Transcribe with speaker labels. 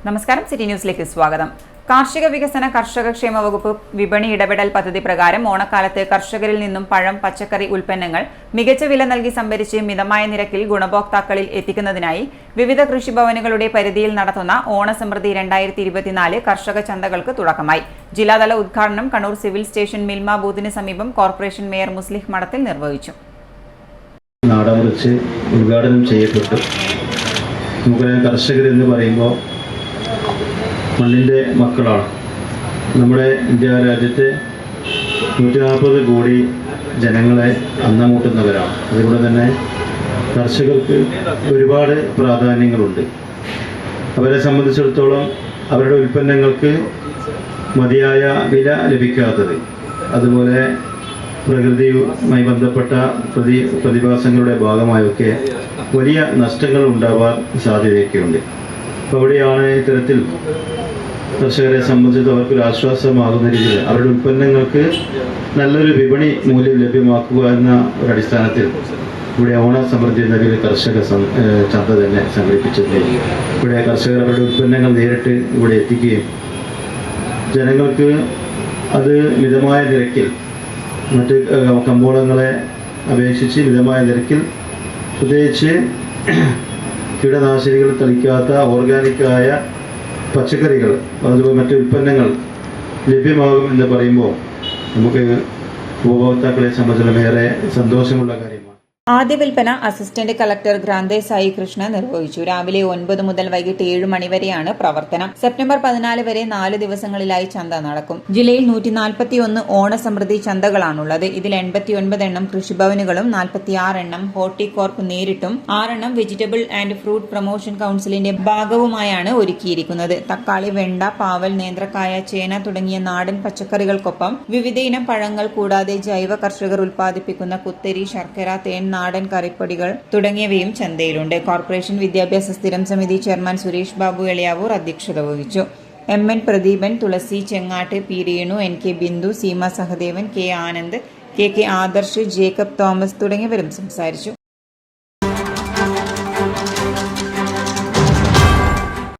Speaker 1: നമസ്കാരം, സിറ്റി ന്യൂസിലേക്ക് സ്വാഗതം. കാർഷിക വികസന കർഷക ക്ഷേമ വകുപ്പ് വിപണി ഇടപെടൽ പദ്ധതി പ്രകാരം ഓണക്കാലത്ത് കർഷകരിൽ നിന്നും പഴം, പച്ചക്കറി ഉൽപ്പന്നങ്ങൾ മികച്ച വില നൽകി സംഭരിച്ച് മിതമായ നിരക്കിൽ ഗുണഭോക്താക്കളിൽ എത്തിക്കുന്നതിനായി വിവിധ കൃഷിഭവനുകളുടെ പരിധിയിൽ നടത്തുന്ന ഓണസമൃദ്ധി 2024 കർഷക ചന്തകൾക്ക് തുടക്കമായി. ജില്ലാതല ഉദ്ഘാടനം കണ്ണൂർ സിവിൽ സ്റ്റേഷൻ മിൽമ ബൂത്തിന് സമീപം കോർപ്പറേഷൻ മേയർ മുസ്ലിഹ് മഠത്തിൽ നിർവഹിച്ചു.
Speaker 2: ഉദ്ഘാടനം ചെയ്യപ്പെട്ടു. കർഷകരെന്ന് പറയുമ്പോൾ മണ്ണിൻ്റെ മക്കളാണ്. നമ്മുടെ ഇന്ത്യ രാജ്യത്തെ 140 കോടി ജനങ്ങളെ അന്നമൂട്ടുന്നവരാണ്. അതുകൊണ്ട് തന്നെ കർഷകർക്ക് ഒരുപാട് പ്രാധാന്യങ്ങളുണ്ട്. അവരെ സംബന്ധിച്ചിടത്തോളം അവരുടെ ഉൽപ്പന്നങ്ങൾക്ക് മതിയായ വില ലഭിക്കാത്തത്, അതുപോലെ പ്രകൃതിയുമായി ബന്ധപ്പെട്ട പ്രതിഭാസങ്ങളുടെ ഭാഗമായൊക്കെ വലിയ നഷ്ടങ്ങൾ ഉണ്ടാവാൻ സാധ്യതയൊക്കെയുണ്ട്. അപ്പോൾ അവിടെയാണ് ഇത്തരത്തിൽ കർഷകരെ സംബന്ധിച്ച് അവർക്കൊരു ആശ്വാസമാകുന്ന രീതിയിൽ അവരുടെ ഉൽപ്പന്നങ്ങൾക്ക് നല്ലൊരു വിപണി മൂല്യം ലഭ്യമാക്കുക എന്ന ഒരു അടിസ്ഥാനത്തിൽ ഇവിടെ ഓണസമൃദ്ധി എന്ന പേരിൽ കർഷക ചന്ത തന്നെ സംഘടിപ്പിച്ചത്. ഇവിടെ കർഷകർ അവരുടെ ഉൽപ്പന്നങ്ങൾ നേരിട്ട് ഇവിടെ എത്തിക്കുകയും ജനങ്ങൾക്ക് അത് മിതമായ നിരക്കിൽ മറ്റ് കമ്പോളങ്ങളെ അപേക്ഷിച്ച് മിതമായ നിരക്കിൽ പ്രത്യേകിച്ച് കീടനാശിനികൾ തളിക്കാത്ത ഓർഗാനിക്കായ പച്ചക്കറികൾ അതുപോലെ മറ്റ് ഉൽപ്പന്നങ്ങൾ ലഭ്യമാകും എന്ന് പറയുമ്പോൾ നമുക്ക് ഉപഭോക്താക്കളെ സംബന്ധിച്ചിടത്തോളം ഏറെ സന്തോഷമുള്ള കാര്യമാണ്.
Speaker 1: ആദ്യ വിൽപ്പന അസിസ്റ്റന്റ് കളക്ടർ ഗ്രാന്തേ സായി കൃഷ്ണ നിർവഹിച്ചു. രാവിലെ 9 മുതൽ വൈകിട്ട് 7 മണി വരെയാണ് പ്രവർത്തനം. സെപ്റ്റംബർ 14 വരെ 4 ദിവസങ്ങളിലായി ചന്ത നടക്കും. ജില്ലയിൽ 141 ഓണസമൃദ്ധി ചന്തകളാണുള്ളത്. ഇതിൽ 89 എണ്ണം കൃഷിഭവനുകളും 46 എണ്ണം ഹോർട്ടികോർപ്പ് നേരിട്ടും 6 എണ്ണം വെജിറ്റബിൾ ആൻഡ് ഫ്രൂട്ട് പ്രൊമോഷൻ കൌൺസിലിന്റെ ഭാഗവുമായാണ് ഒരുക്കിയിരിക്കുന്നത്. തക്കാളി, വെണ്ട, പാവൽ, നേന്ത്രക്കായ, ചേന തുടങ്ങിയ നാടൻ പച്ചക്കറികൾക്കൊപ്പം വിവിധയിനം പഴങ്ങൾ കൂടാതെ ജൈവ കർഷകർ ഉൽപ്പാദിപ്പിക്കുന്ന കുത്തരി, ശർക്കര, തേൻ, നാടൻ കറിപ്പൊടികൾ തുടങ്ങിയവയും ചന്തയിലുണ്ട്. കോർപ്പറേഷൻ വിദ്യാഭ്യാസ സ്ഥിരം സമിതി ചെയർമാൻ സുരേഷ് ബാബു എളിയാവൂർ അധ്യക്ഷത വഹിച്ചു. MN Pradeepan, Thulasi Chengattu, P Renu, NK Bindu, Seema Sahadevan, K Anand, KK Adarsh, Jacob Thomas തുടങ്ങിയവരും സംസാരിച്ചു.